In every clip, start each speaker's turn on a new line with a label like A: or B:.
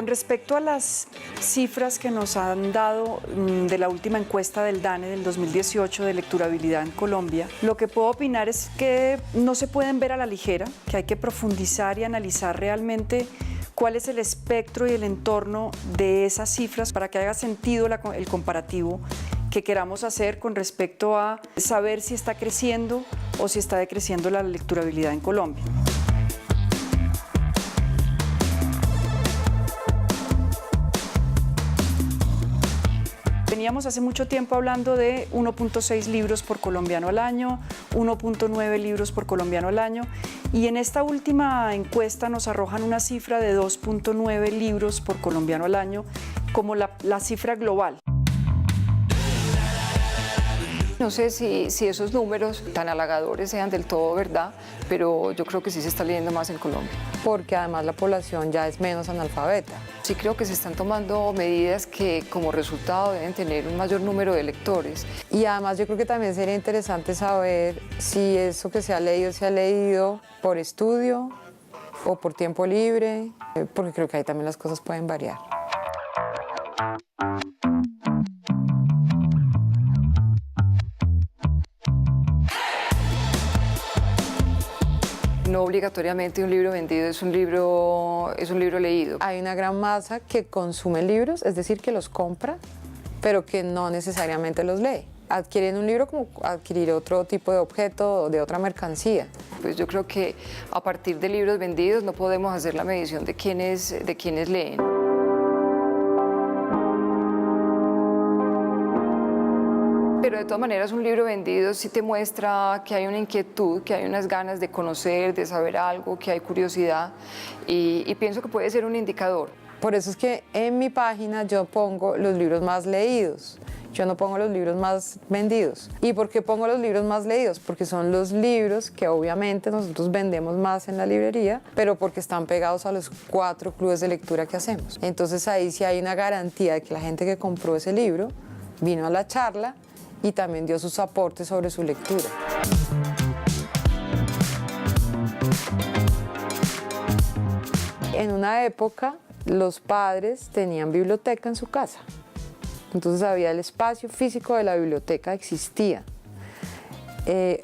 A: respecto a las cifras que nos han dado de la última encuesta del DANE del 2018 de lecturabilidad en Colombia, lo que puedo opinar es que no se pueden ver a la ligera, que hay que profundizar y analizar realmente cuál es el espectro y el entorno de esas cifras para que haga sentido el comparativo que queramos hacer con respecto a saber si está creciendo o si está decreciendo la lecturabilidad en Colombia. Veníamos hace mucho tiempo hablando de 1.6 libros por colombiano al año, 1.9 libros por colombiano al año, y en esta última encuesta nos arrojan una cifra de 2.9 libros por colombiano al año como la cifra global.
B: No sé si esos números tan halagadores sean del todo verdad, pero yo creo que sí se está leyendo más en Colombia.
C: Porque además la población ya es menos analfabeta.
B: Sí creo que se están tomando medidas que como resultado deben tener un mayor número de lectores.
C: Y además yo creo que también sería interesante saber si eso que se ha leído por estudio o por tiempo libre, porque creo que ahí también las cosas pueden variar.
B: No obligatoriamente un libro vendido es un libro leído.
C: Hay una gran masa que consume libros, es decir, que los compra, pero que no necesariamente los lee. Adquieren un libro como adquirir otro tipo de objeto o de otra mercancía.
B: Pues yo creo que a partir de libros vendidos no podemos hacer la medición de quiénes leen. Pero de todas maneras un libro vendido sí te muestra que hay una inquietud, que hay unas ganas de conocer, de saber algo, que hay curiosidad y pienso que puede ser un indicador.
C: Por eso es que en mi página yo pongo los libros más leídos, yo no pongo los libros más vendidos. ¿Y por qué pongo los libros más leídos? Porque son los libros que obviamente nosotros vendemos más en la librería, pero porque están pegados a los 4 clubes de lectura que hacemos. Entonces ahí sí hay una garantía de que la gente que compró ese libro vino a la charla y también dio sus aportes sobre su lectura. En una época, los padres tenían biblioteca en su casa. Entonces había el espacio físico de la biblioteca, existía.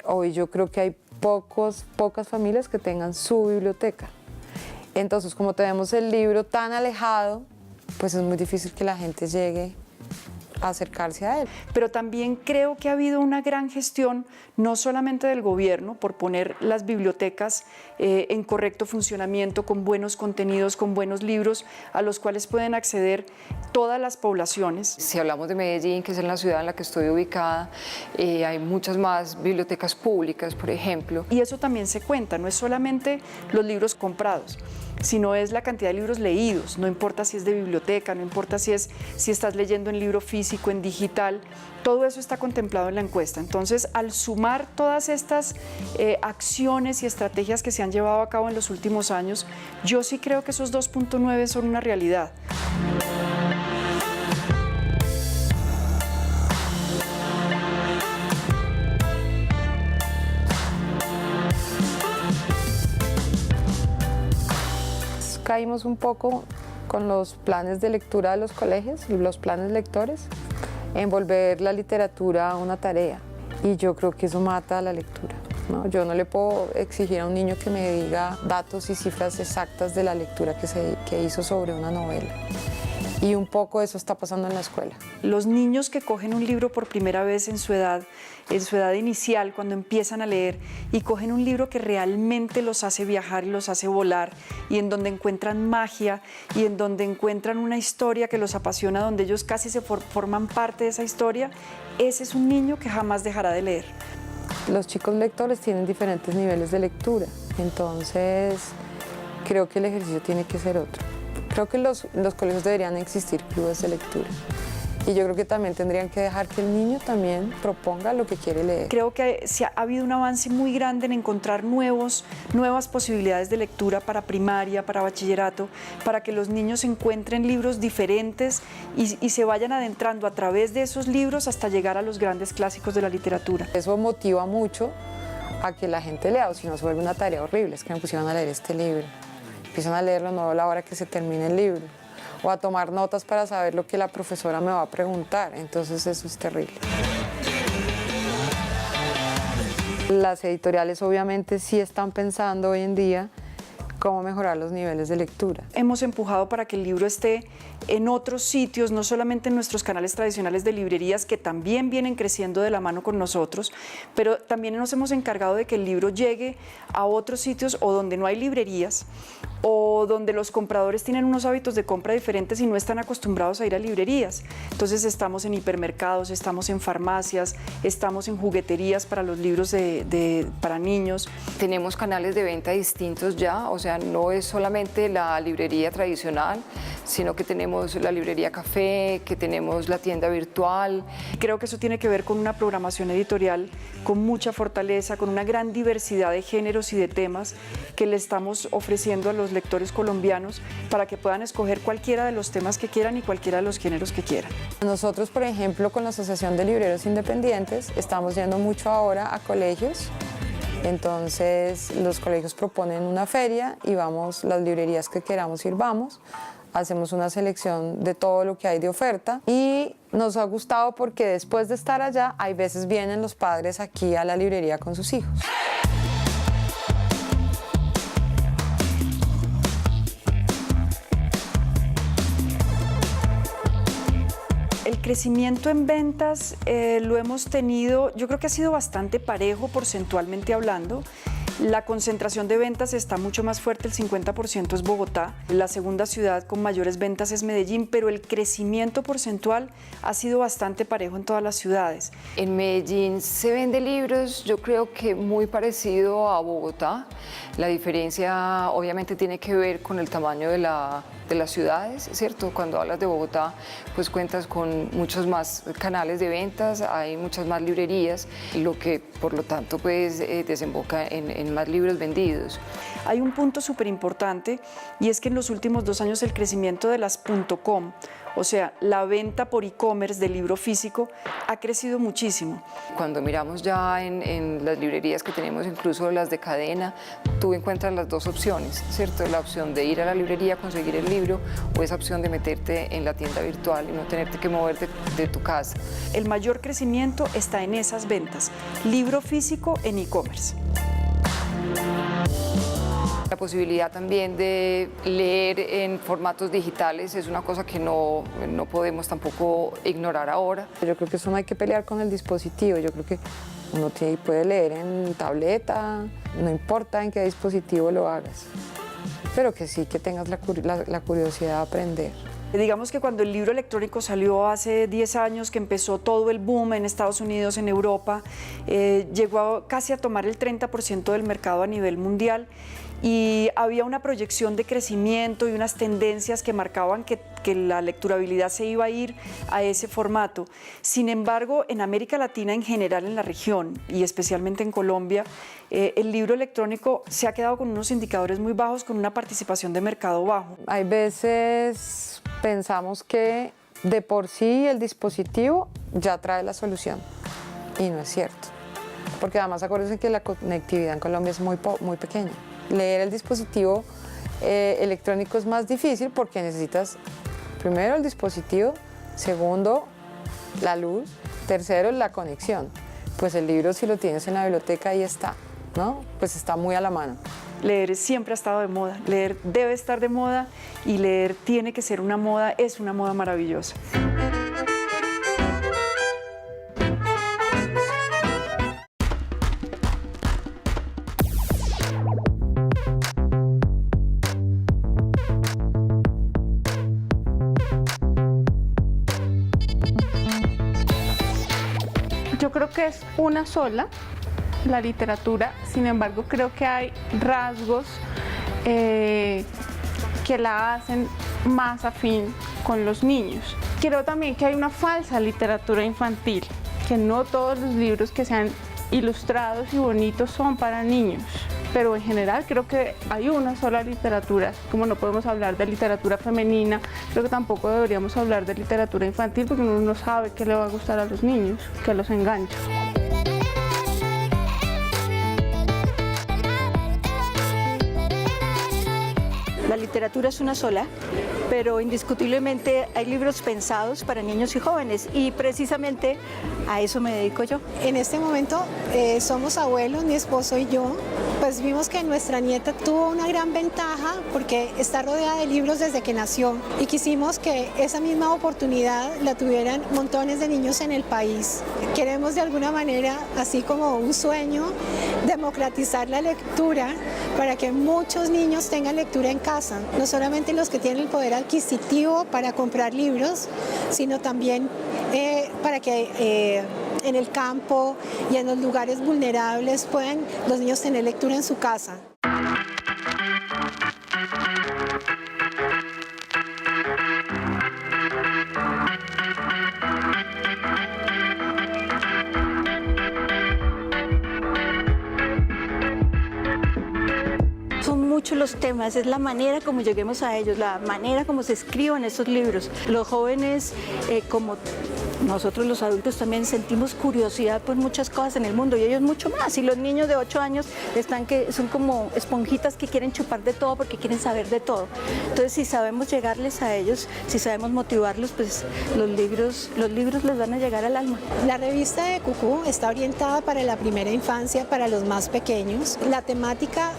C: Hoy yo creo que hay pocas familias que tengan su biblioteca. Entonces, como tenemos el libro tan alejado, pues es muy difícil que la gente llegue a acercarse a él.
A: Pero también creo que ha habido una gran gestión, no solamente del gobierno, por poner las bibliotecas en correcto funcionamiento, con buenos contenidos, con buenos libros, a los cuales pueden acceder todas las poblaciones.
B: Si hablamos de Medellín, que es la ciudad en la que estoy ubicada, hay muchas más bibliotecas públicas, por ejemplo.
A: Y eso también se cuenta, no es solamente los libros comprados, sino es la cantidad de libros leídos, no importa si es de biblioteca, no importa si estás leyendo en libro físico, en digital, todo eso está contemplado en la encuesta. Entonces, al sumar todas estas acciones y estrategias que se han llevado a cabo en los últimos años, yo sí creo que esos 2.9 son una realidad.
C: Caímos un poco con los planes de lectura de los colegios y los planes lectores en volver la literatura una tarea, y yo creo que eso mata a la lectura, ¿no? Yo no le puedo exigir a un niño que me diga datos y cifras exactas de la lectura que hizo sobre una novela, y un poco eso está pasando en la escuela.
A: Los niños que cogen un libro por primera vez en su edad inicial, cuando empiezan a leer y cogen un libro que realmente los hace viajar y los hace volar, y en donde encuentran magia y en donde encuentran una historia que los apasiona, donde ellos casi se forman parte de esa historia, ese es un niño que jamás dejará de leer.
C: Los chicos lectores tienen diferentes niveles de lectura, entonces creo que el ejercicio tiene que ser otro. Creo que los colegios deberían existir clubes de lectura. Y yo creo que también tendrían que dejar que el niño también proponga lo que quiere leer.
A: Creo que ha habido un avance muy grande en encontrar nuevas posibilidades de lectura para primaria, para bachillerato, para que los niños encuentren libros diferentes y se vayan adentrando a través de esos libros hasta llegar a los grandes clásicos de la literatura.
C: Eso motiva mucho a que la gente lea, o si no se vuelve una tarea horrible. Es que me pusieron a leer este libro. Empiezan a leerlo no a la hora que se termine el libro. o a tomar notas para saber lo que la profesora me va a preguntar. Entonces eso es terrible. Las editoriales obviamente sí están pensando hoy en día cómo mejorar los niveles de lectura.
A: Hemos empujado para que el libro esté en otros sitios, no solamente en nuestros canales tradicionales de librerías, que también vienen creciendo de la mano con nosotros, pero también nos hemos encargado de que el libro llegue a otros sitios o donde no hay librerías o donde los compradores tienen unos hábitos de compra diferentes y no están acostumbrados a ir a librerías. Entonces estamos en hipermercados, estamos en farmacias, estamos en jugueterías para los libros para niños.
B: Tenemos canales de venta distintos ya, o sea, no es solamente la librería tradicional, sino que tenemos la librería café, que tenemos la tienda virtual.
A: Creo que eso tiene que ver con una programación editorial con mucha fortaleza, con una gran diversidad de géneros y de temas que le estamos ofreciendo a los lectores colombianos para que puedan escoger cualquiera de los temas que quieran y cualquiera de los géneros que quieran.
C: Nosotros, por ejemplo, con la Asociación de Libreros Independientes, estamos yendo mucho ahora a colegios. Entonces, los colegios proponen una feria y vamos, las librerías que queramos ir, vamos. Hacemos una selección de todo lo que hay de oferta y nos ha gustado porque después de estar allá, hay veces vienen los padres aquí a la librería con sus hijos.
A: El crecimiento en ventas lo hemos tenido, yo creo que ha sido bastante parejo porcentualmente hablando. La concentración de ventas está mucho más fuerte, el 50% es Bogotá. La segunda ciudad con mayores ventas es Medellín, pero el crecimiento porcentual ha sido bastante parejo en todas las ciudades.
B: En Medellín se vende libros, yo creo que muy parecido a Bogotá. La diferencia obviamente tiene que ver con el tamaño de las ciudades, ¿cierto? Cuando hablas de Bogotá, pues cuentas con muchos más canales de ventas, hay muchas más librerías, lo que por lo tanto pues desemboca en más libros vendidos.
A: Hay un punto súper importante y es que en los últimos 2 años el crecimiento de las .com, o sea, la venta por e-commerce del libro físico, ha crecido muchísimo.
B: Cuando miramos ya en las librerías que tenemos, incluso las de cadena, tú encuentras las dos opciones, ¿cierto? La opción de ir a la librería a conseguir el libro o esa opción de meterte en la tienda virtual y no tenerte que moverte de tu casa.
A: El mayor crecimiento está en esas ventas, libro físico en e-commerce.
B: La posibilidad también de leer en formatos digitales es una cosa que no podemos tampoco ignorar ahora.
C: Yo creo que eso no hay que pelear con el dispositivo, yo creo que uno puede leer en tableta, no importa en qué dispositivo lo hagas, pero que sí que tengas la curiosidad de aprender.
A: Digamos que cuando el libro electrónico salió hace 10 años, que empezó todo el boom en Estados Unidos, en Europa, llegó casi a tomar el 30% del mercado a nivel mundial y había una proyección de crecimiento y unas tendencias que marcaban que la lecturabilidad se iba a ir a ese formato. Sin embargo, en América Latina en general, en la región y especialmente en Colombia, el libro electrónico se ha quedado con unos indicadores muy bajos, con una participación de mercado bajo.
C: Hay veces pensamos que de por sí el dispositivo ya trae la solución y no es cierto, porque además acuérdense que la conectividad en Colombia es muy pequeña. Leer el dispositivo electrónico es más difícil porque necesitas primero el dispositivo, segundo la luz, tercero la conexión. Pues el libro, si lo tienes en la biblioteca, ahí está, ¿no? Pues está muy a la mano.
A: Leer siempre ha estado de moda, leer debe estar de moda y leer tiene que ser una moda, es una moda maravillosa.
D: Yo creo que es una sola, la literatura, sin embargo creo que hay rasgos que la hacen más afín con los niños. Creo también que hay una falsa literatura infantil, que no todos los libros que sean ilustrados y bonitos son para niños, pero en general creo que hay una sola literatura. Como no podemos hablar de literatura femenina, creo que tampoco deberíamos hablar de literatura infantil porque uno no sabe qué le va a gustar a los niños, qué los engancha.
A: La
E: La literatura es una sola, pero indiscutiblemente hay libros pensados para niños y jóvenes y precisamente a eso me dedico yo.
F: En este momento somos abuelos, mi esposo y yo, pues vimos que nuestra nieta tuvo una gran ventaja porque está rodeada de libros desde que nació y quisimos que esa misma oportunidad la tuvieran montones de niños en el país. Queremos de alguna manera, así como un sueño, democratizar la lectura para que muchos niños tengan lectura en casa, no solamente los que tienen el poder adquisitivo para comprar libros, sino también para que en el campo y en los lugares vulnerables puedan los niños tener lectura en su casa.
E: Son muchos los temas, es la manera como lleguemos a ellos, la manera como se escriban estos libros. Los jóvenes, como nosotros los adultos también sentimos curiosidad por muchas cosas en el mundo y ellos mucho más. Y los niños de 8 años son como esponjitas que quieren chupar de todo porque quieren saber de todo. Entonces, si sabemos llegarles a ellos, si sabemos motivarlos, pues los libros les van a llegar al alma.
F: La revista de Cucú está orientada para la primera infancia, para los más pequeños. La temática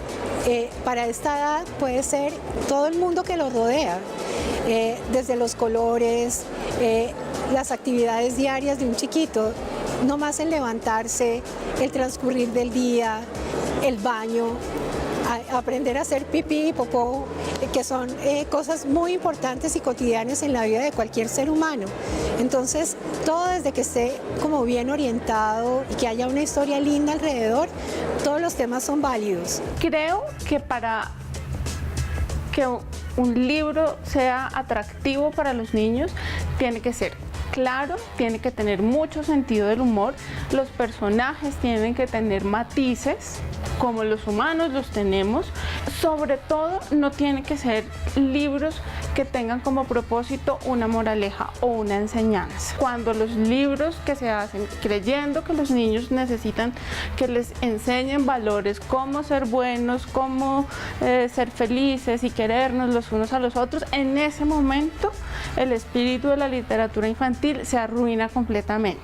F: para esta edad puede ser todo el mundo que los rodea, desde los colores, las actividades diarias de un chiquito, no más el levantarse, el transcurrir del día, el baño, aprender a hacer pipí y popó, que son cosas muy importantes y cotidianas en la vida de cualquier ser humano. Entonces, todo desde que esté como bien orientado y que haya una historia linda alrededor, todos los temas son válidos.
D: Creo que para que un libro sea atractivo para los niños, tiene que ser claro, tiene que tener mucho sentido del humor, los personajes tienen que tener matices, como los humanos los tenemos. Sobre todo, no tienen que ser libros que tengan como propósito una moraleja o una enseñanza. Cuando los libros que se hacen creyendo que los niños necesitan que les enseñen valores, cómo ser buenos, cómo ser felices y querernos los unos a los otros, en ese momento el espíritu de la literatura infantil se arruina completamente.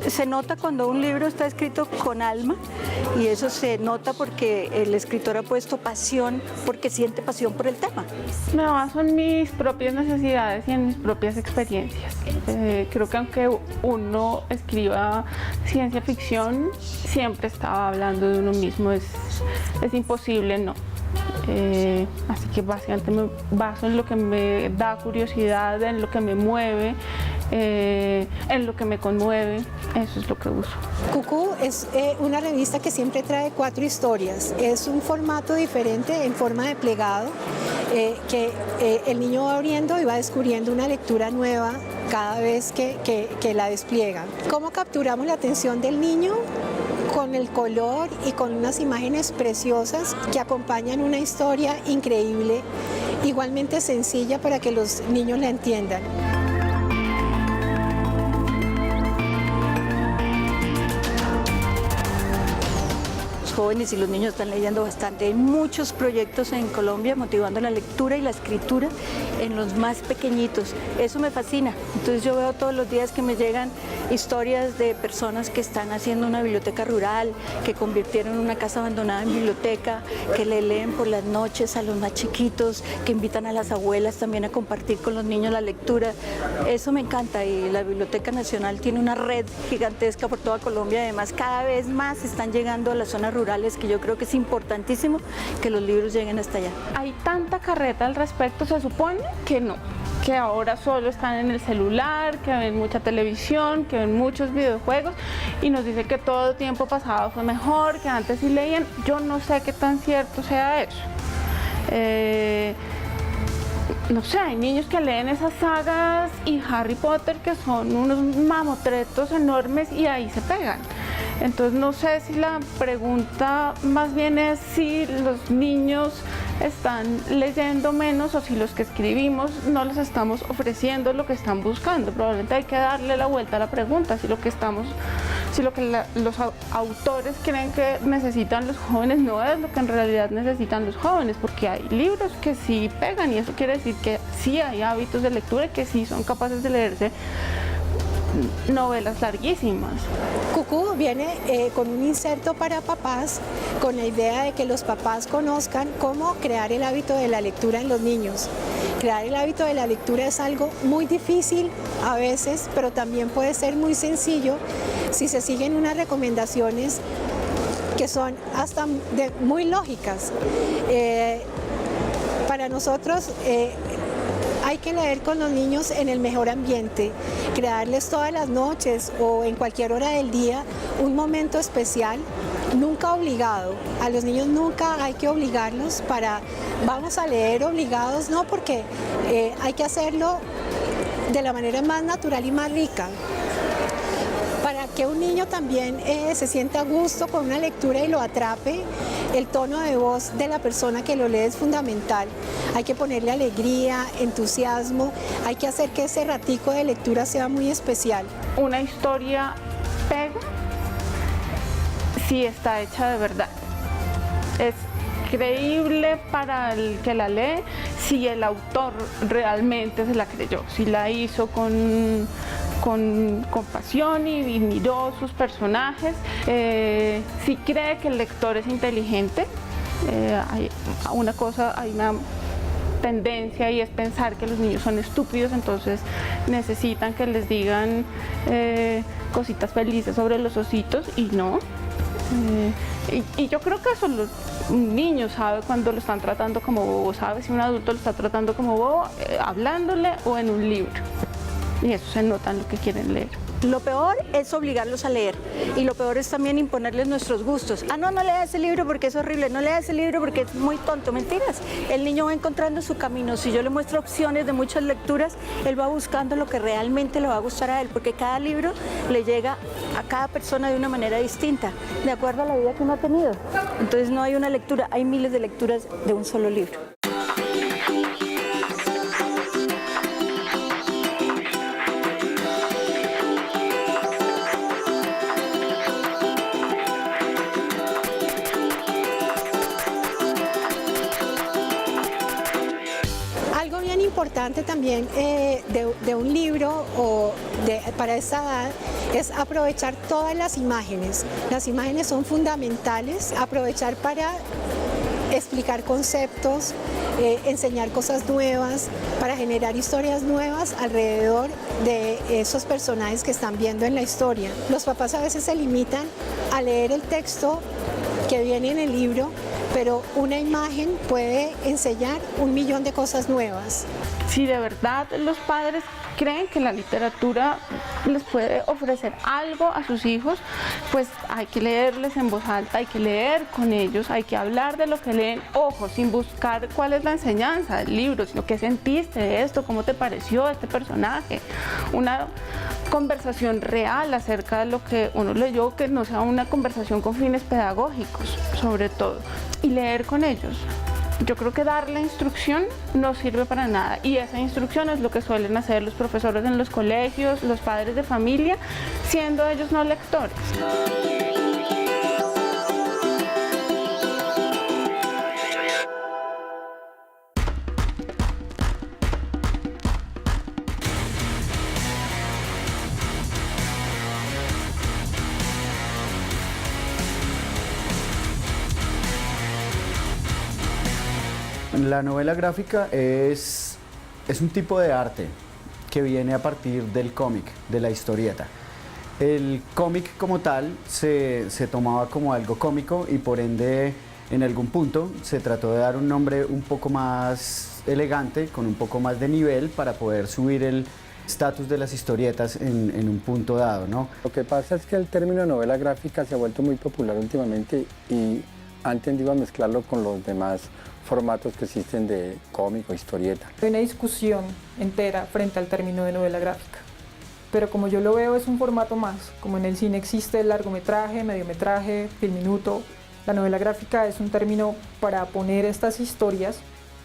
E: Se nota cuando un libro está escrito con alma y eso se nota porque el escritor ha puesto pasión, porque siente pasión por el tema.
D: Me baso en mis propias necesidades y en mis propias experiencias. Creo que aunque uno escriba ciencia ficción, siempre está hablando de uno mismo, es imposible no. Así que básicamente me baso en lo que me da curiosidad, en lo que me mueve, en lo que me conmueve, eso es lo que uso.
F: Cucú es una revista que siempre trae 4 historias, es un formato diferente en forma de plegado que el niño va abriendo y va descubriendo una lectura nueva cada vez que la despliega. ¿Cómo capturamos la atención del niño? Con el color y con unas imágenes preciosas que acompañan una historia increíble, igualmente sencilla para que los niños la entiendan.
E: Jóvenes y los niños están leyendo bastante. Hay muchos proyectos en Colombia motivando la lectura y la escritura en los más pequeñitos. Eso me fascina. Entonces yo veo todos los días que me llegan historias de personas que están haciendo una biblioteca rural, que convirtieron una casa abandonada en biblioteca, que le leen por las noches a los más chiquitos, que invitan a las abuelas también a compartir con los niños la lectura. Eso me encanta y la Biblioteca Nacional tiene una red gigantesca por toda Colombia. Además, cada vez más están llegando a las zonas rurales, que yo creo que es importantísimo que los libros lleguen hasta allá.
D: Hay tanta carreta al respecto, se supone que no, que ahora solo están en el celular, que ven mucha televisión, que ven muchos videojuegos y nos dice que todo tiempo pasado fue mejor, que antes sí leían. Yo no sé qué tan cierto sea eso. No sé, hay niños que leen esas sagas y Harry Potter que son unos mamotretos enormes y ahí se pegan. Entonces no sé si la pregunta más bien es si los niños están leyendo menos o si los que escribimos no les estamos ofreciendo lo que están buscando. Probablemente hay que darle la vuelta a la pregunta, si lo que los autores creen que necesitan los jóvenes no es lo que en realidad necesitan los jóvenes, porque hay libros que sí pegan y eso quiere decir que sí hay hábitos de lectura y que sí son capaces de leerse novelas larguísimas.
F: Cucú viene con un inserto para papás con la idea de que los papás conozcan cómo crear el hábito de la lectura en los niños. Crear el hábito de la lectura es algo muy difícil a veces, pero también puede ser muy sencillo si se siguen unas recomendaciones que son hasta muy lógicas. Para nosotros hay que leer con los niños en el mejor ambiente, crearles todas las noches o en cualquier hora del día un momento especial, nunca obligado. A los niños nunca hay que obligarlos vamos a leer obligados, no, porque hay que hacerlo de la manera más natural y más rica. Para que un niño también se sienta a gusto con una lectura y lo atrape, el tono de voz de la persona que lo lee es fundamental. Hay que ponerle alegría, entusiasmo, hay que hacer que ese ratico de lectura sea muy especial.
D: Una historia pega si está hecha de verdad. Es creíble para el que la lee si el autor realmente se la creyó, si la hizo con pasión y miró sus personajes, si cree que el lector es inteligente. Hay una tendencia y es pensar que los niños son estúpidos, entonces necesitan que les digan cositas felices sobre los ositos y no. Y yo creo que eso un niño sabe cuando lo están tratando como bobo, sabe si un adulto lo está tratando como bobo, hablándole o en un libro. Y eso se nota en lo que quieren leer.
E: Lo peor es obligarlos a leer y lo peor es también imponerles nuestros gustos. No lea ese libro porque es horrible, no lea ese libro porque es muy tonto. Mentiras, el niño va encontrando su camino. Si yo le muestro opciones de muchas lecturas, él va buscando lo que realmente le va a gustar a él, porque cada libro le llega a cada persona de una manera distinta, de acuerdo a la vida que uno ha tenido. Entonces no hay una lectura, hay miles de lecturas de un solo libro.
F: Importante también de un libro para esta edad es aprovechar todas las imágenes. Las imágenes son fundamentales, aprovechar para explicar conceptos, enseñar cosas nuevas, para generar historias nuevas alrededor de esos personajes que están viendo en la historia. Los papás a veces se limitan a leer el texto que viene en el libro, pero una imagen puede enseñar 1.000.000 de cosas nuevas.
D: Si de verdad los padres creen que la literatura les puede ofrecer algo a sus hijos, pues hay que leerles en voz alta, hay que leer con ellos, hay que hablar de lo que leen, ojo, sin buscar cuál es la enseñanza del libro, sino qué sentiste de esto, cómo te pareció este personaje. Una conversación real acerca de lo que uno leyó, que no sea una conversación con fines pedagógicos, sobre todo, y leer con ellos. Yo creo que dar la instrucción no sirve para nada y esa instrucción es lo que suelen hacer los profesores en los colegios, los padres de familia, siendo ellos no lectores.
G: La novela gráfica es un tipo de arte que viene a partir del cómic, de la historieta. El cómic como tal se tomaba como algo cómico y por ende en algún punto se trató de dar un nombre un poco más elegante, con un poco más de nivel para poder subir el estatus de las historietas en un punto dado, ¿no?
H: Lo que pasa es que el término novela gráfica se ha vuelto muy popular últimamente y han tendido a mezclarlo con los demás formatos que existen de cómic o historieta.
I: Hay una discusión entera frente al término de novela gráfica, pero como yo lo veo es un formato más, como en el cine existe el largometraje, mediometraje, film minuto, La novela gráfica es un término para poner estas historias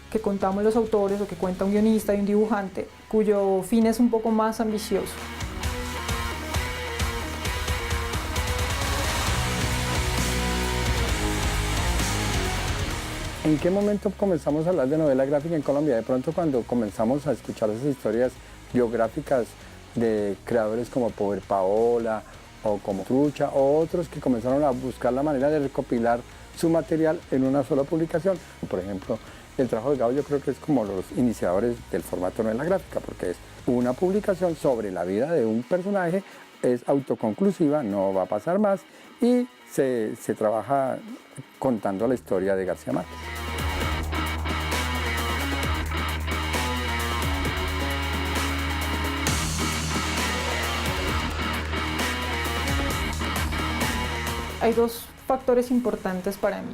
I: que contamos los autores o que cuenta un guionista y un dibujante, cuyo fin es un poco más ambicioso.
H: ¿En qué momento comenzamos a hablar de novela gráfica en Colombia? De pronto cuando comenzamos a escuchar esas historias biográficas de creadores como Power Paola o como Trucha o otros que comenzaron a buscar la manera de recopilar su material en una sola publicación. Por ejemplo, el trabajo de Gabo yo creo que es como los iniciadores del formato novela gráfica, porque es una publicación sobre la vida de un personaje, es autoconclusiva, no va a pasar más y se trabaja contando la historia de García Márquez.
I: Hay dos factores importantes para mí.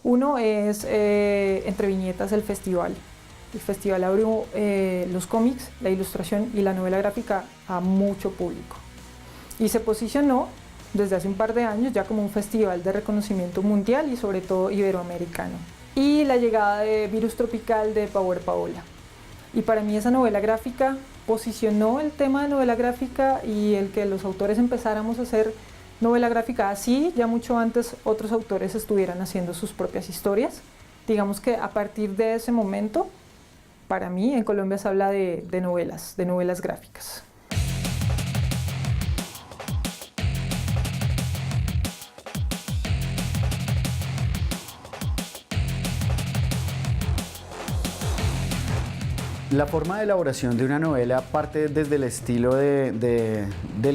I: Uno es, entre viñetas, el festival. El festival abrió los cómics, la ilustración y la novela gráfica a mucho público. Y se posicionó desde hace un par de años ya como un festival de reconocimiento mundial y sobre todo iberoamericano. Y la llegada de Virus Tropical de Power Paola. Y para mí esa novela gráfica posicionó el tema de novela gráfica y el que los autores empezáramos a hacer novela gráfica así, ya mucho antes otros autores estuvieran haciendo sus propias historias. Digamos que a partir de ese momento, para mí en Colombia se habla de novelas gráficas.
G: La forma de elaboración de una novela parte desde el estilo del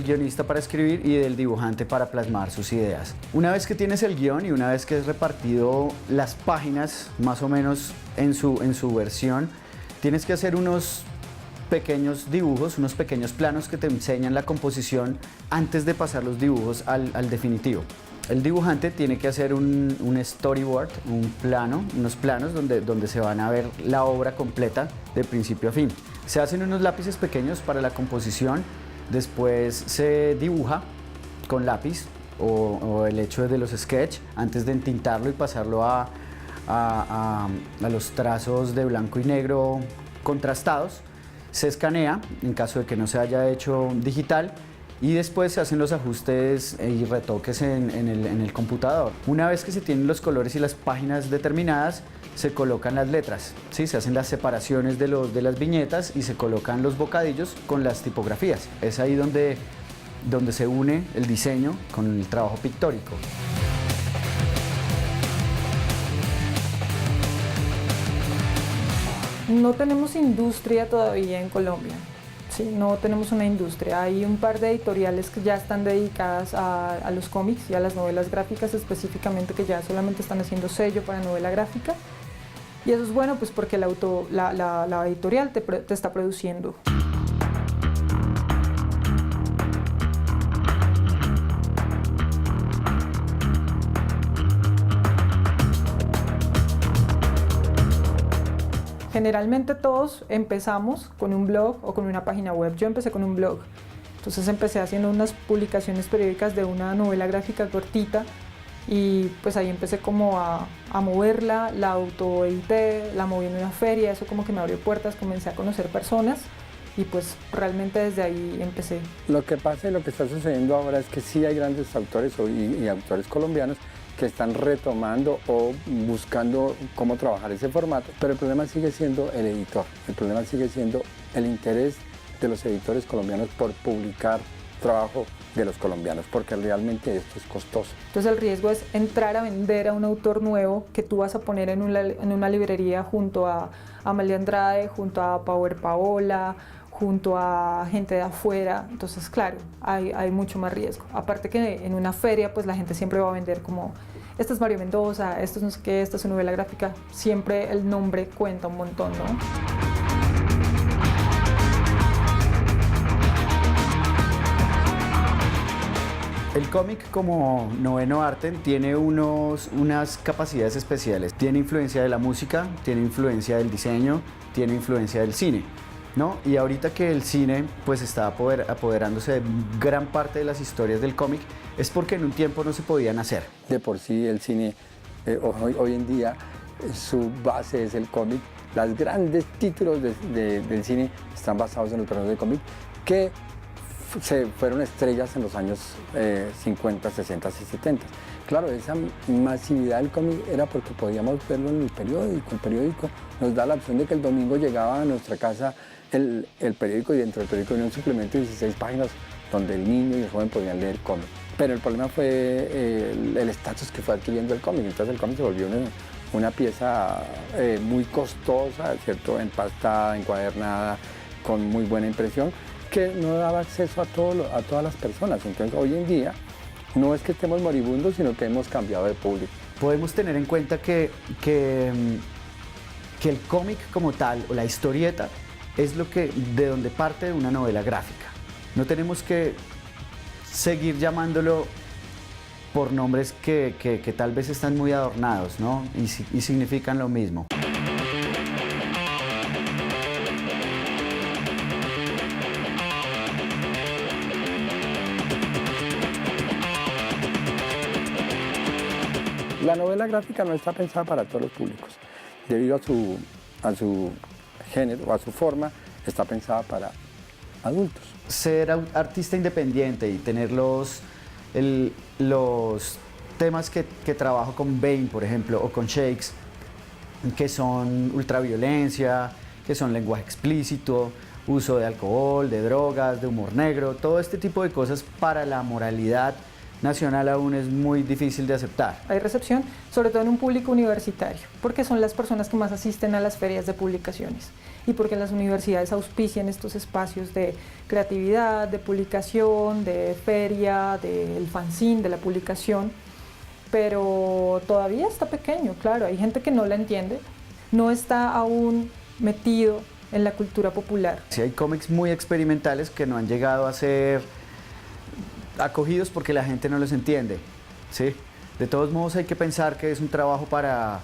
G: guionista para escribir y del dibujante para plasmar sus ideas. Una vez que tienes el guión y una vez que has repartido las páginas más o menos en su versión, tienes que hacer unos pequeños dibujos, unos pequeños planos que te enseñan la composición antes de pasar los dibujos al definitivo. El dibujante tiene que hacer un storyboard, unos planos donde se van a ver la obra completa de principio a fin. Se hacen unos lápices pequeños para la composición, después se dibuja con lápiz o el hecho de los sketch antes de entintarlo y pasarlo a los trazos de blanco y negro contrastados. Se escanea en caso de que no se haya hecho digital. Y después se hacen los ajustes y retoques en el computador. Una vez que se tienen los colores y las páginas determinadas, se colocan las letras, ¿sí? Se hacen las separaciones de las viñetas y se colocan los bocadillos con las tipografías. Es ahí donde se une el diseño con el trabajo pictórico.
I: No tenemos industria todavía en Colombia. Sí, no tenemos una industria. Hay un par de editoriales que ya están dedicadas a los cómics y a las novelas gráficas específicamente, que ya solamente están haciendo sello para novela gráfica. Y eso es bueno pues porque la editorial te está produciendo. Generalmente todos empezamos con un blog o con una página web. Yo empecé con un blog. Entonces empecé haciendo unas publicaciones periódicas de una novela gráfica cortita y pues ahí empecé como a moverla, la autoedité, la moví en una feria, eso como que me abrió puertas, comencé a conocer personas y pues realmente desde ahí empecé.
H: Lo que pasa y lo que está sucediendo ahora es que sí hay grandes autores y autores colombianos que están retomando o buscando cómo trabajar ese formato, pero el problema sigue siendo el editor, el problema sigue siendo el interés de los editores colombianos por publicar trabajo de los colombianos, porque realmente esto es costoso.
I: Entonces el riesgo es entrar a vender a un autor nuevo que tú vas a poner en una librería junto a Amalia Andrade, junto a Power Paola, junto a gente de afuera. Entonces claro, hay mucho más riesgo. Aparte que en una feria pues la gente siempre va a vender como esta es Mario Mendoza, esto es no sé qué, esta es una novela gráfica, siempre el nombre cuenta un montón, ¿no?
G: El cómic como noveno arte tiene unas capacidades especiales. Tiene influencia de la música, tiene influencia del diseño, tiene influencia del cine. ¿no? Y ahorita que el cine pues está apoderándose de gran parte de las historias del cómic, es porque en un tiempo no se podían hacer.
H: De por sí el cine hoy en día su base es el cómic. Los grandes títulos del cine están basados en los personajes de cómic que se fueron estrellas en los años 50, 60 y 70. Claro, esa masividad del cómic era porque podíamos verlo en el periódico. El periódico nos da la opción de que el domingo llegaba a nuestra casa el periódico, y dentro del periódico había un suplemento de 16 páginas donde el niño y el joven podían leer cómic. Pero el problema fue el estatus que fue adquiriendo el cómic. Entonces el cómic se volvió una pieza muy costosa, ¿cierto? Empastada, encuadernada, con muy buena impresión, que no daba acceso a todas las personas. Entonces hoy en día no es que estemos moribundos, sino que hemos cambiado de público.
G: Podemos tener en cuenta que el cómic como tal, o la historieta, es de donde parte una novela gráfica. No tenemos que seguir llamándolo por nombres que tal vez están muy adornados, ¿no? Y significan lo mismo.
H: La novela gráfica no está pensada para todos los públicos. Debido a su género o a su forma, está pensada para adultos.
G: Ser artista independiente y tener los temas que trabajo con Bain, por ejemplo, o con Shakes, que son ultraviolencia, que son lenguaje explícito, uso de alcohol, de drogas, de humor negro, todo este tipo de cosas para la moralidad nacional aún es muy difícil de aceptar.
I: Hay recepción, sobre todo en un público universitario, porque son las personas que más asisten a las ferias de publicaciones y porque las universidades auspician estos espacios de creatividad, de publicación, de feria, del fanzine, de la publicación, pero todavía está pequeño, claro, hay gente que no la entiende, no está aún metido en la cultura popular.
G: Sí, hay cómics muy experimentales que no han llegado a ser acogidos porque la gente no los entiende, ¿sí? De todos modos hay que pensar que es un trabajo para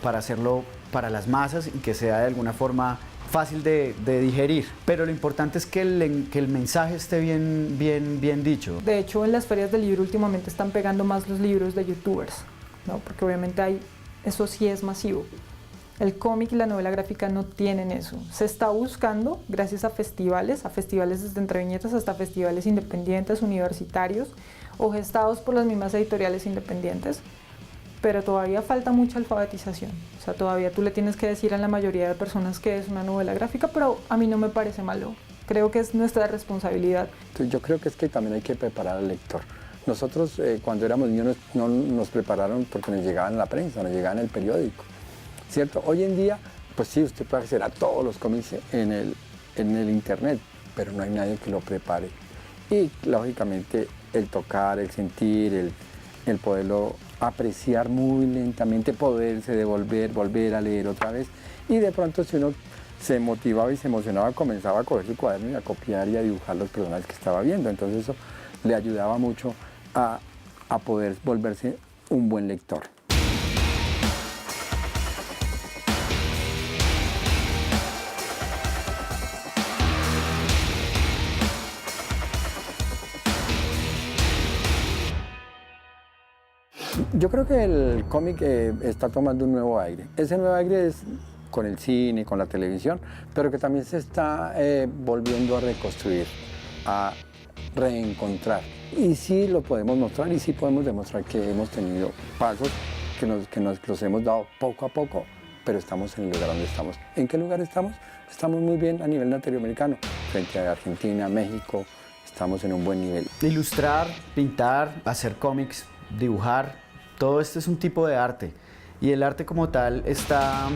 G: hacerlo para las masas y que sea de alguna forma fácil de digerir, pero lo importante es que el mensaje esté bien dicho.
I: De hecho, en las ferias del libro últimamente están pegando más los libros de youtubers, ¿no? Porque obviamente eso sí es masivo. El cómic y la novela gráfica no tienen eso. Se está buscando, gracias a festivales desde Entre Viñetas hasta festivales independientes, universitarios o gestados por las mismas editoriales independientes, pero todavía falta mucha alfabetización. O sea, todavía tú le tienes que decir a la mayoría de personas que es una novela gráfica, pero a mí no me parece malo. Creo que es nuestra responsabilidad.
H: Yo creo que es que también hay que preparar al lector. Nosotros cuando éramos niños no nos prepararon porque nos llegaban la prensa, nos llegaban el periódico, ¿cierto? Hoy en día, pues sí, usted puede acceder a todos los cómics en el internet, pero no hay nadie que lo prepare. Y lógicamente el tocar, el sentir, el poderlo apreciar muy lentamente, poderse devolver, volver a leer otra vez. Y de pronto si uno se motivaba y se emocionaba, comenzaba a coger su cuaderno y a copiar y a dibujar los personajes que estaba viendo. Entonces eso le ayudaba mucho a poder volverse un buen lector. Yo creo que el cómic está tomando un nuevo aire. Ese nuevo aire es con el cine, con la televisión, pero que también se está volviendo a reconstruir, a reencontrar. Y sí lo podemos mostrar y sí podemos demostrar que hemos tenido pasos que nos los hemos dado poco a poco, pero estamos en el lugar donde estamos. ¿En qué lugar estamos? Estamos muy bien a nivel latinoamericano, frente a Argentina, México, estamos en un buen nivel.
G: Ilustrar, pintar, hacer cómics, dibujar, todo esto es un tipo de arte y el arte como tal está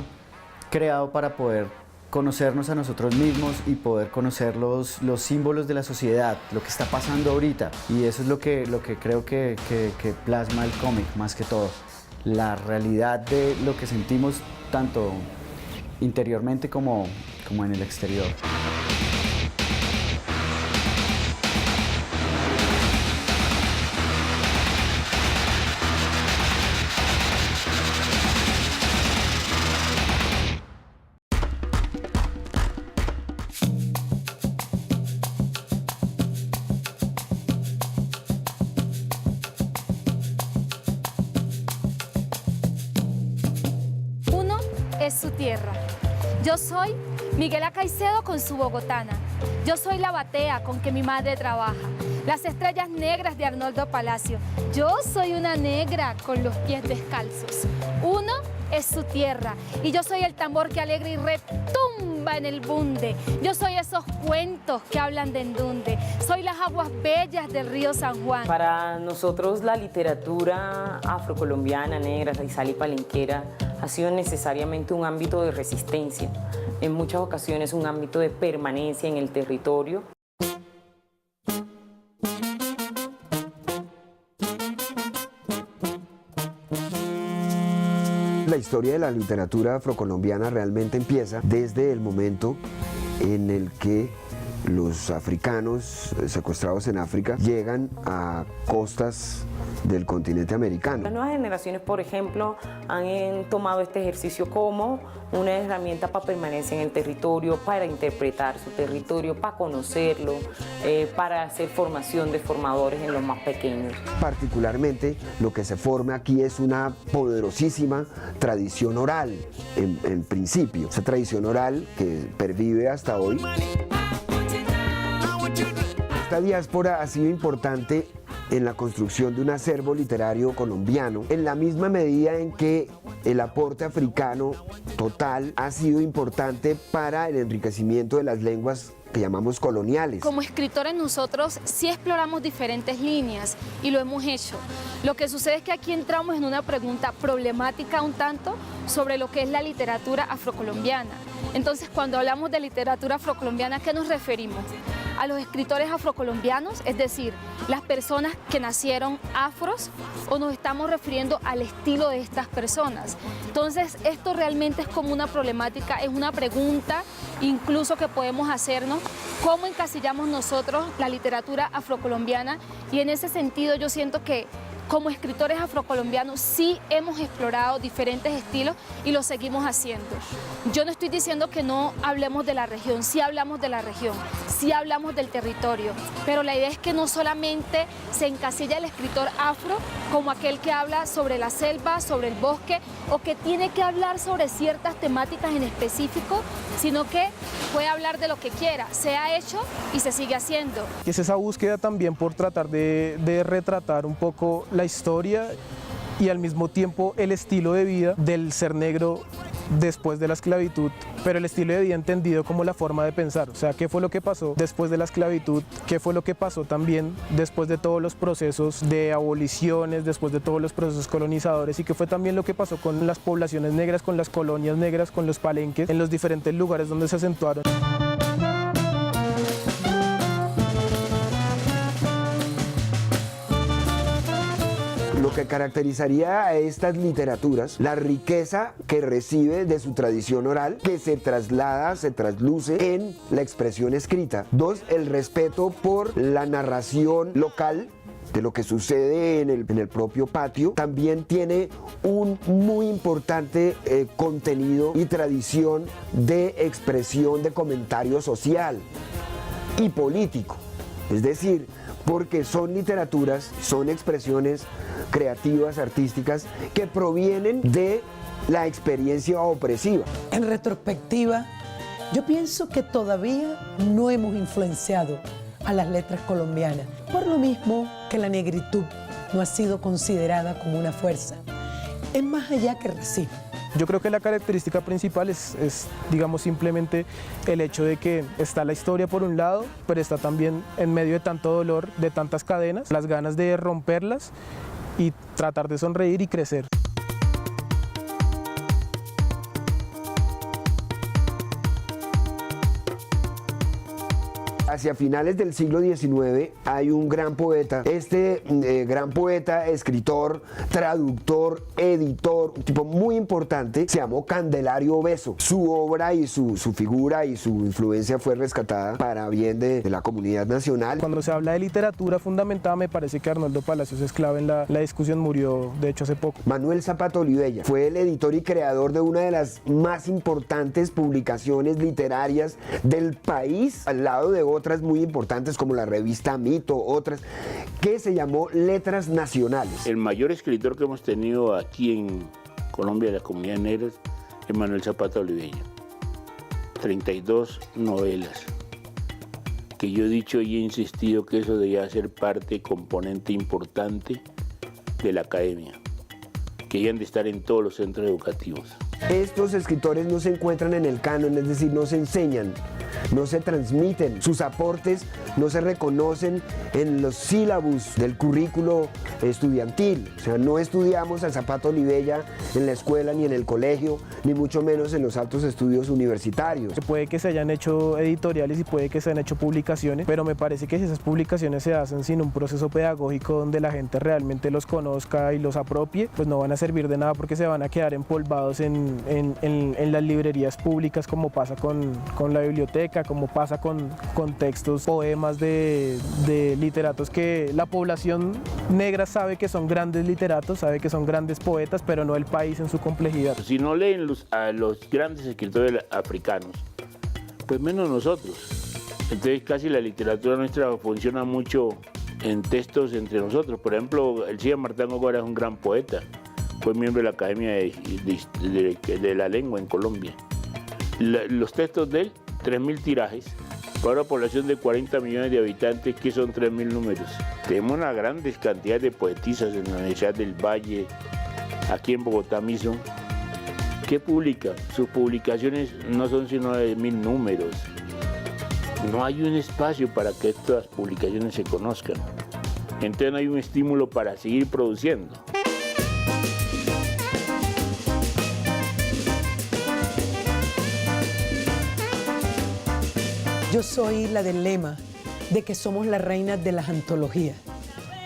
G: creado para poder conocernos a nosotros mismos y poder conocer los símbolos de la sociedad, lo que está pasando ahorita, y eso es lo que creo que plasma el cómic más que todo, la realidad de lo que sentimos tanto interiormente como en el exterior.
J: es su tierra. Yo soy Miguela Caicedo con su bogotana. Yo soy la batea con que mi madre trabaja. Las estrellas negras de Arnoldo Palacio. Yo soy una negra con los pies descalzos. Uno es su tierra y yo soy el tambor que alegra y retumba en el bunde. Yo soy esos cuentos que hablan de endunde. Soy las aguas bellas del río San Juan.
K: Para nosotros la literatura afrocolombiana, negra, raizal y palenquera ha sido necesariamente un ámbito de resistencia, en muchas ocasiones un ámbito de permanencia en el territorio.
L: La historia de la literatura afrocolombiana realmente empieza desde el momento en el que los africanos secuestrados en África llegan a costas del continente americano.
K: Las nuevas generaciones, por ejemplo, han tomado este ejercicio como una herramienta para permanecer en el territorio, para interpretar su territorio, para conocerlo, para hacer formación de formadores en los más pequeños.
L: Particularmente lo que se forma aquí es una poderosísima tradición oral, en principio. Esa tradición oral que pervive hasta hoy. Esta diáspora ha sido importante en la construcción de un acervo literario colombiano, en la misma medida en que el aporte africano total ha sido importante para el enriquecimiento de las lenguas que llamamos coloniales.
J: Como escritores nosotros sí exploramos diferentes líneas y lo hemos hecho. Lo que sucede es que aquí entramos en una pregunta problemática un tanto sobre lo que es la literatura afrocolombiana. Entonces, cuando hablamos de literatura afrocolombiana, ¿a qué nos referimos? A los escritores afrocolombianos, es decir, las personas que nacieron afros, o nos estamos refiriendo al estilo de estas personas. Entonces, esto realmente es como una problemática, es una pregunta incluso que podemos hacernos, ¿cómo encasillamos nosotros la literatura afrocolombiana? Y en ese sentido yo siento que como escritores afrocolombianos sí hemos explorado diferentes estilos y lo seguimos haciendo. Yo no estoy diciendo que no hablemos de la región, sí hablamos de la región, sí hablamos del territorio, pero la idea es que no solamente se encasilla el escritor afro como aquel que habla sobre la selva, sobre el bosque, o que tiene que hablar sobre ciertas temáticas en específico, sino que puede hablar de lo que quiera, se ha hecho y se sigue haciendo.
M: Es esa búsqueda también por tratar de retratar un poco la historia y al mismo tiempo el estilo de vida del ser negro después de la esclavitud, pero el estilo de vida entendido como la forma de pensar, o sea, qué fue lo que pasó después de la esclavitud, qué fue lo que pasó también después de todos los procesos de aboliciones, después de todos los procesos colonizadores, y qué fue también lo que pasó con las poblaciones negras, con las colonias negras, con los palenques, en los diferentes lugares donde se acentuaron.
L: Lo que caracterizaría a estas literaturas, la riqueza que recibe de su tradición oral, que se traslada, se trasluce en la expresión escrita. Dos, el respeto por la narración local de lo que sucede en el propio patio. También tiene un muy importante contenido y tradición de expresión de comentario social y político. Es decir, porque son literaturas, son expresiones creativas, artísticas, que provienen de la experiencia opresiva.
N: En retrospectiva, yo pienso que todavía no hemos influenciado a las letras colombianas, por lo mismo que la negritud no ha sido considerada como una fuerza. Es más allá que racismo.
M: Yo creo que la característica principal es, digamos, simplemente el hecho de que está la historia por un lado, pero está también en medio de tanto dolor, de tantas cadenas, las ganas de romperlas y tratar de sonreír y crecer.
L: Hacia finales del siglo XIX hay un gran poeta, gran poeta, escritor, traductor, editor, un tipo muy importante, se llamó Candelario Beso. Su obra y su figura y su influencia fue rescatada para bien de la comunidad nacional.
M: Cuando se habla de literatura fundamentada, me parece que Arnoldo Palacios es clave en la discusión, murió de hecho hace poco.
L: Manuel Zapata Olivella fue el editor y creador de una de las más importantes publicaciones literarias del país, al lado de otras muy importantes como la revista Mito, otras, que se llamó Letras Nacionales.
O: El mayor escritor que hemos tenido aquí en Colombia de la comunidad negra Emanuel Zapata Olivella. 32 novelas. Que yo he dicho y he insistido que eso debía ser parte, componente importante de la academia, que hayan de estar en todos los centros educativos.
L: Estos escritores no se encuentran en el canon, es decir, no se enseñan, no se transmiten, sus aportes no se reconocen en los sílabus del currículo estudiantil. O sea, no estudiamos a Zapata Olivella en la escuela ni en el colegio, ni mucho menos en los altos estudios universitarios.
M: Puede que se hayan hecho editoriales y puede que se hayan hecho publicaciones, pero me parece que si esas publicaciones se hacen sin un proceso pedagógico donde la gente realmente los conozca y los apropie, pues no van a servir de nada porque se van a quedar empolvados en las librerías públicas, como pasa con la biblioteca, como pasa con textos, poemas de literatos que la población negra sabe que son grandes literatos, sabe que son grandes poetas, pero no el país en su complejidad.
O: Si no leen a los grandes escritores africanos, pues menos nosotros. Entonces casi la literatura nuestra funciona mucho en textos entre nosotros. Por ejemplo, el Cía Martán Góngora es un gran poeta. Fue miembro de la Academia de la Lengua en Colombia. Los textos de él, 3.000 tirajes, para una población de 40 millones de habitantes, que son 3.000 números. Tenemos una gran cantidad de poetisas en la Universidad del Valle, aquí en Bogotá mismo. ¿Qué publica? Sus publicaciones no son sino de 1.000 números. No hay un espacio para que estas publicaciones se conozcan. Entonces no hay un estímulo para seguir produciendo.
N: Yo soy la del lema de que somos las reinas de las antologías.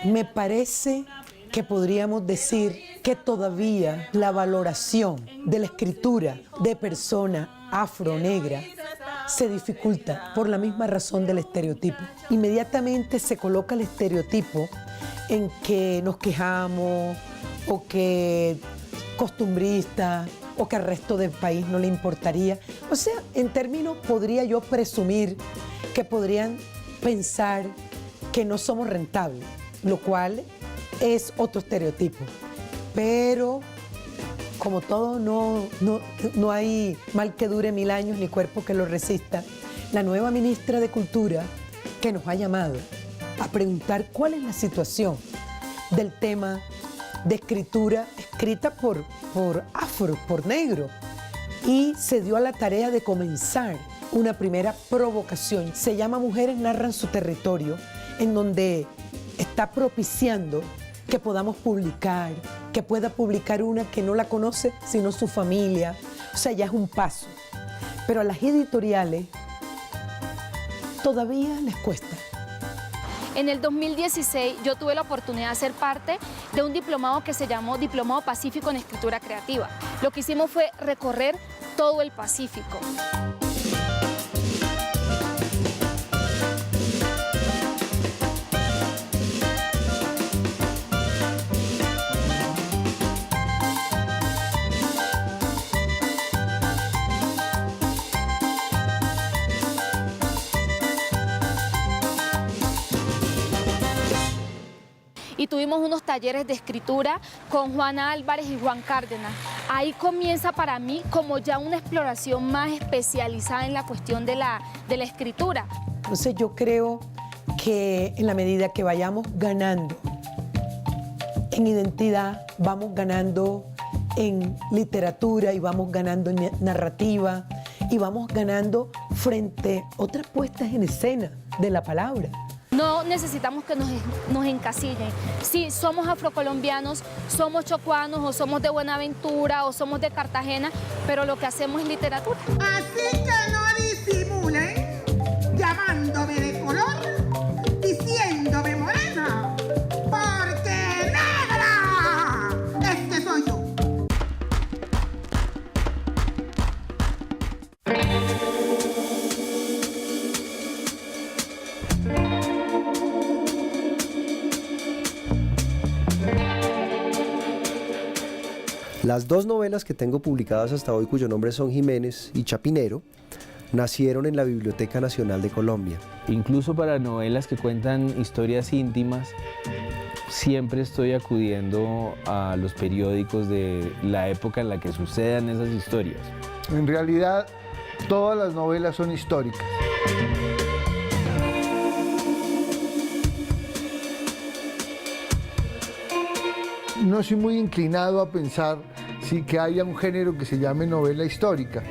N: Me parece que podríamos decir que todavía la valoración de la escritura de persona afro-negra se dificulta por la misma razón del estereotipo. Inmediatamente se coloca el estereotipo en que nos quejamos o que costumbrista o que al resto del país no le importaría. O sea, en términos podría yo presumir que podrían pensar que no somos rentables, lo cual es otro estereotipo. Pero como todo, no hay mal que dure 1000 años ni cuerpo que lo resista. La nueva ministra de Cultura, que nos ha llamado a preguntar cuál es la situación del tema de escritura escrita por afro, por negro, y se dio a la tarea de comenzar una primera provocación. Se llama Mujeres Narran su Territorio, en donde está propiciando que podamos publicar, que pueda publicar una que no la conoce sino su familia. O sea, ya es un paso. Pero a las editoriales todavía les cuesta.
J: En el 2016 yo tuve la oportunidad de ser parte de un diplomado que se llamó Diplomado Pacífico en Escritura Creativa. Lo que hicimos fue recorrer todo el Pacífico. Y tuvimos unos talleres de escritura con Juana Álvarez y Juan Cárdenas. Ahí comienza para mí como ya una exploración más especializada en la cuestión de la escritura.
N: Entonces yo creo que en la medida que vayamos ganando en identidad, vamos ganando en literatura y vamos ganando en narrativa y vamos ganando frente a otras puestas en escena de la palabra.
J: No necesitamos que nos encasillen. Si somos afrocolombianos, somos chocuanos o somos de Buenaventura o somos de Cartagena, pero lo que hacemos es literatura.
P: Así que no disimulen llamándome de color, diciéndome morena, porque negra es que soy yo.
Q: Las dos novelas que tengo publicadas hasta hoy, cuyo nombre son Jiménez y Chapinero, nacieron en la Biblioteca Nacional de Colombia.
R: Incluso para novelas que cuentan historias íntimas, siempre estoy acudiendo a los periódicos de la época en la que sucedan esas historias.
S: En realidad, todas las novelas son históricas. No soy muy inclinado a pensar que haya un género que se llame novela histórica.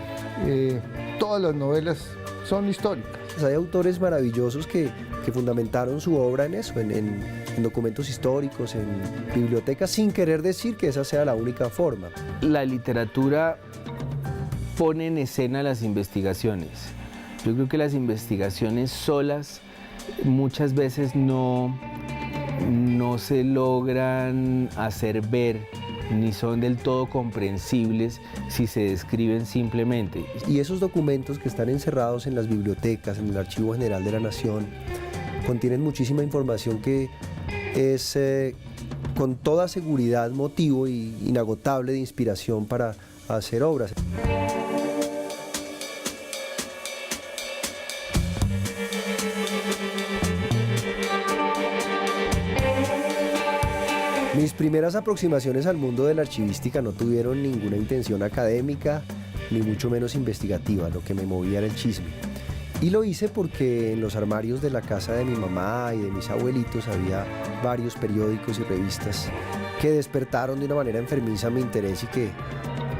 S: Todas las novelas son históricas.
Q: Hay autores maravillosos que fundamentaron su obra en eso, en documentos históricos, en bibliotecas, sin querer decir que esa sea la única forma.
R: La literatura pone en escena las investigaciones. Yo creo que las investigaciones solas muchas veces no se logran hacer ver, ni son del todo comprensibles si se describen simplemente.
Q: Y esos documentos que están encerrados en las bibliotecas, en el Archivo General de la Nación, contienen muchísima información que es con toda seguridad motivo inagotable de inspiración para hacer obras. Mis primeras aproximaciones al mundo de la archivística no tuvieron ninguna intención académica, ni mucho menos investigativa. Lo que me movía era el chisme. Y lo hice porque en los armarios de la casa de mi mamá y de mis abuelitos había varios periódicos y revistas que despertaron de una manera enfermiza mi interés y que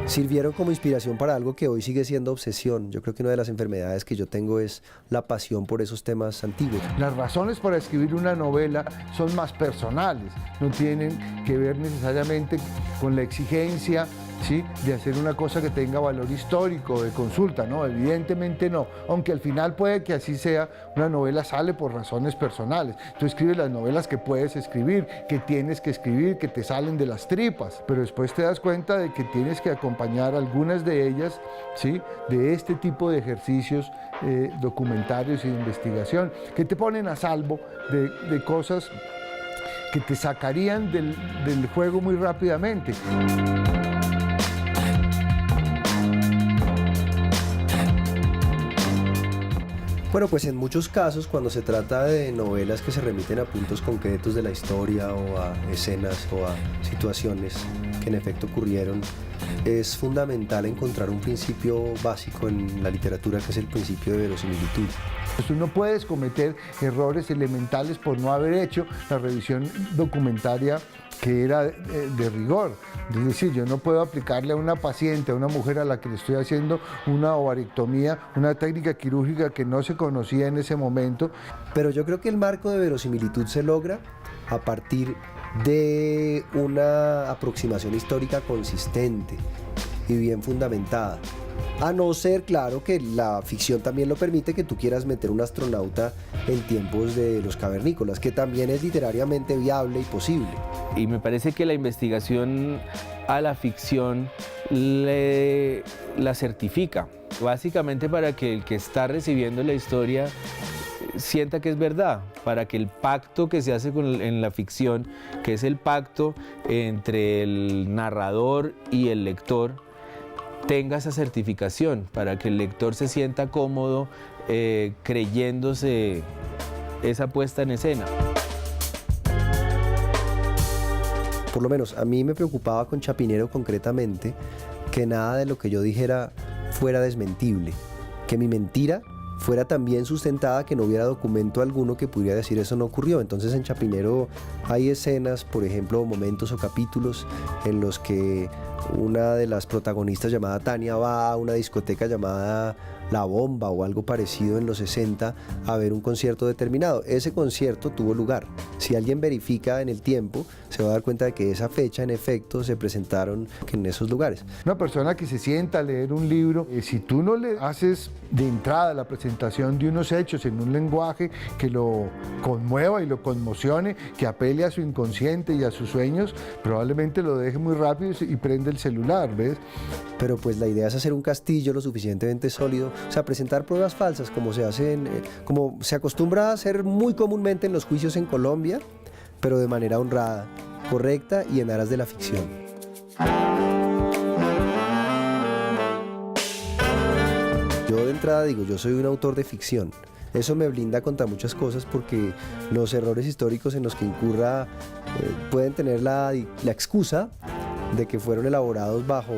Q: sirvieron como inspiración para algo que hoy sigue siendo obsesión. Yo creo que una de las enfermedades que yo tengo es la pasión por esos temas antiguos.
S: Las razones para escribir una novela son más personales, no tienen que ver necesariamente con la exigencia, ¿sí?, de hacer una cosa que tenga valor histórico, de consulta, no, evidentemente no, aunque al final puede que así sea. Una novela sale por razones personales. Tú escribes las novelas que puedes escribir, que tienes que escribir, que te salen de las tripas, pero después te das cuenta de que tienes que acompañar algunas de ellas, ¿sí?, de este tipo de ejercicios documentarios y de investigación, que te ponen a salvo de cosas que te sacarían del juego muy rápidamente.
Q: Bueno, pues en muchos casos, cuando se trata de novelas que se remiten a puntos concretos de la historia o a escenas o a situaciones que en efecto ocurrieron, es fundamental encontrar un principio básico en la literatura, que es el principio de verosimilitud.
S: Tú no puedes cometer errores elementales por no haber hecho la revisión documentaria que era de rigor. Es decir, yo no puedo aplicarle a una paciente, a una mujer a la que le estoy haciendo una ovarectomía, una técnica quirúrgica que no se conocía en ese momento.
Q: Pero yo creo que el marco de verosimilitud se logra a partir de una aproximación histórica consistente y bien fundamentada. A no ser, claro, que la ficción también lo permite, que tú quieras meter un astronauta en tiempos de los cavernícolas, que también es literariamente viable y posible.
R: Y me parece que la investigación a la ficción la certifica, básicamente para que el que está recibiendo la historia sienta que es verdad, para que el pacto que se hace en la ficción, que es el pacto entre el narrador y el lector, tenga esa certificación, para que el lector se sienta cómodo creyéndose esa puesta en escena.
Q: Por lo menos a mí me preocupaba con Chapinero concretamente que nada de lo que yo dijera fuera desmentible, que mi mentira fuera tan bien sustentada que no hubiera documento alguno que pudiera decir eso no ocurrió. Entonces en Chapinero hay escenas, por ejemplo, momentos o capítulos en los que una de las protagonistas llamada Tania va a una discoteca llamada La Bomba o algo parecido en los 60 a ver un concierto determinado. Ese concierto tuvo lugar. Si alguien verifica en el tiempo, se va a dar cuenta de que esa fecha en efecto se presentaron en esos lugares.
S: Una persona que se sienta a leer un libro, si tú no le haces de entrada la presentación de unos hechos en un lenguaje que lo conmueva y lo conmocione, que apele a su inconsciente y a sus sueños, probablemente lo deje muy rápido y prende el celular, ¿ves?
Q: Pero pues la idea es hacer un castillo lo suficientemente sólido, o sea, presentar pruebas falsas como como se acostumbra a hacer muy comúnmente en los juicios en Colombia, pero de manera honrada, correcta y en aras de la ficción. Yo de entrada digo, yo soy un autor de ficción. Eso me blinda contra muchas cosas porque los errores históricos en los que incurra pueden tener la excusa de que fueron elaborados bajo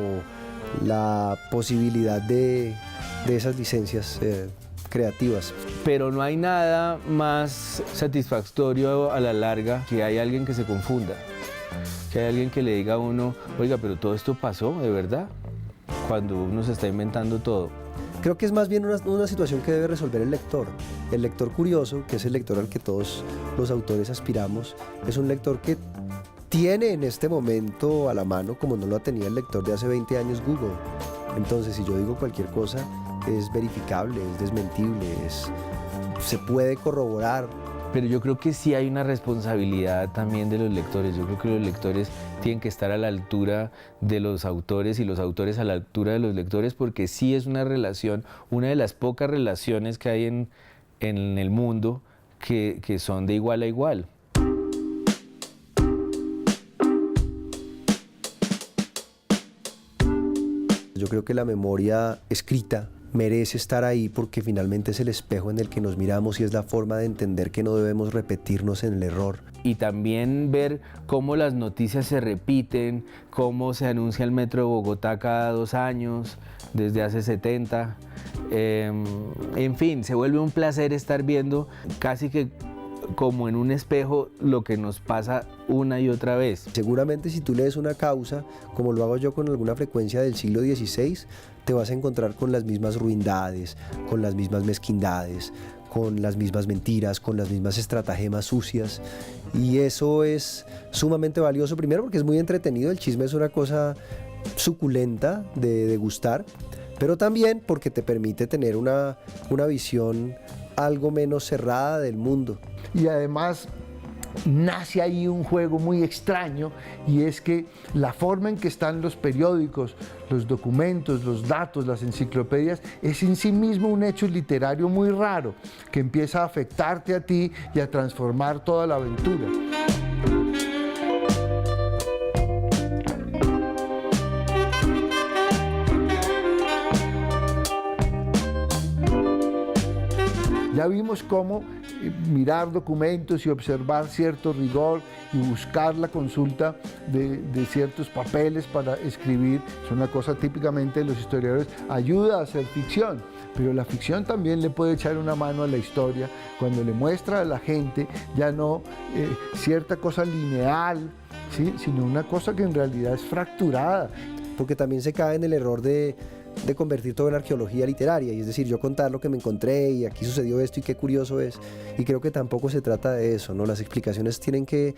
Q: la posibilidad de esas licencias creativas.
R: Pero no hay nada más satisfactorio a la larga que hay alguien que se confunda, que hay alguien que le diga a uno, oiga, pero todo esto pasó, ¿de verdad? Cuando uno se está inventando todo.
Q: Creo que es más bien una situación que debe resolver el lector curioso, que es el lector al que todos los autores aspiramos, es un lector que tiene en este momento a la mano, como no lo tenía el lector de hace 20 años, Google. Entonces, si yo digo cualquier cosa, es verificable, es desmentible, se puede corroborar.
R: Pero yo creo que sí hay una responsabilidad también de los lectores. Yo creo que los lectores tienen que estar a la altura de los autores y los autores a la altura de los lectores, porque sí es una relación, una de las pocas relaciones que hay en el mundo que son de igual a igual.
Q: Yo creo que la memoria escrita merece estar ahí porque finalmente es el espejo en el que nos miramos y es la forma de entender que no debemos repetirnos en el error.
R: Y también ver cómo las noticias se repiten, cómo se anuncia el Metro de Bogotá cada 2 años, desde hace 70. En fin, se vuelve un placer estar viendo casi que como en un espejo lo que nos pasa una y otra vez.
Q: Seguramente si tú lees una causa, como lo hago yo con alguna frecuencia del siglo XVI, te vas a encontrar con las mismas ruindades, con las mismas mezquindades, con las mismas mentiras, con las mismas estratagemas sucias, y eso es sumamente valioso, primero porque es muy entretenido, el chisme es una cosa suculenta de degustar, pero también porque te permite tener una visión algo menos cerrada del mundo.
S: Y además nace ahí un juego muy extraño, y es que la forma en que están los periódicos, los documentos, los datos, las enciclopedias, es en sí mismo un hecho literario muy raro que empieza a afectarte a ti y a transformar toda la aventura. Ya vimos cómo mirar documentos y observar cierto rigor y buscar la consulta de ciertos papeles para escribir, es una cosa típicamente de los historiadores, ayuda a hacer ficción. Pero la ficción también le puede echar una mano a la historia cuando le muestra a la gente ya no cierta cosa lineal, ¿sí?, sino una cosa que en realidad es fracturada.
Q: Porque también se cae en el error de convertir todo en arqueología literaria, y es decir, yo contar lo que me encontré y aquí sucedió esto y qué curioso es, y creo que tampoco se trata de eso, ¿no? Las explicaciones tienen que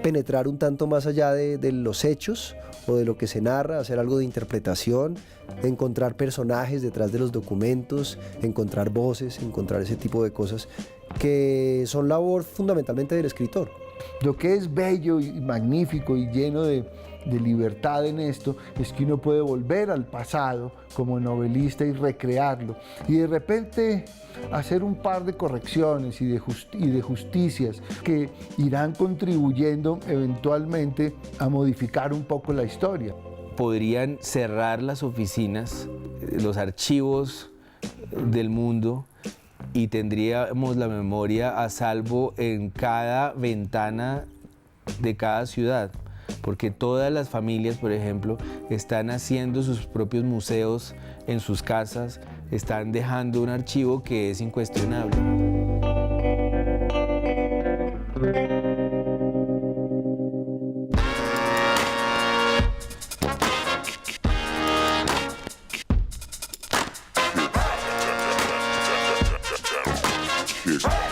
Q: penetrar un tanto más allá de los hechos o de lo que se narra, hacer algo de interpretación, encontrar personajes detrás de los documentos, encontrar voces, encontrar ese tipo de cosas que son labor fundamentalmente del escritor.
S: Lo que es bello y magnífico y lleno de libertad en esto es que uno puede volver al pasado como novelista y recrearlo, y de repente hacer un par de correcciones y de justicias que irán contribuyendo eventualmente a modificar un poco la historia.
R: Podrían cerrar las oficinas, los archivos del mundo, y tendríamos la memoria a salvo en cada ventana de cada ciudad, porque todas las familias, por ejemplo, están haciendo sus propios museos en sus casas, están dejando un archivo que es incuestionable.
T: Yeah.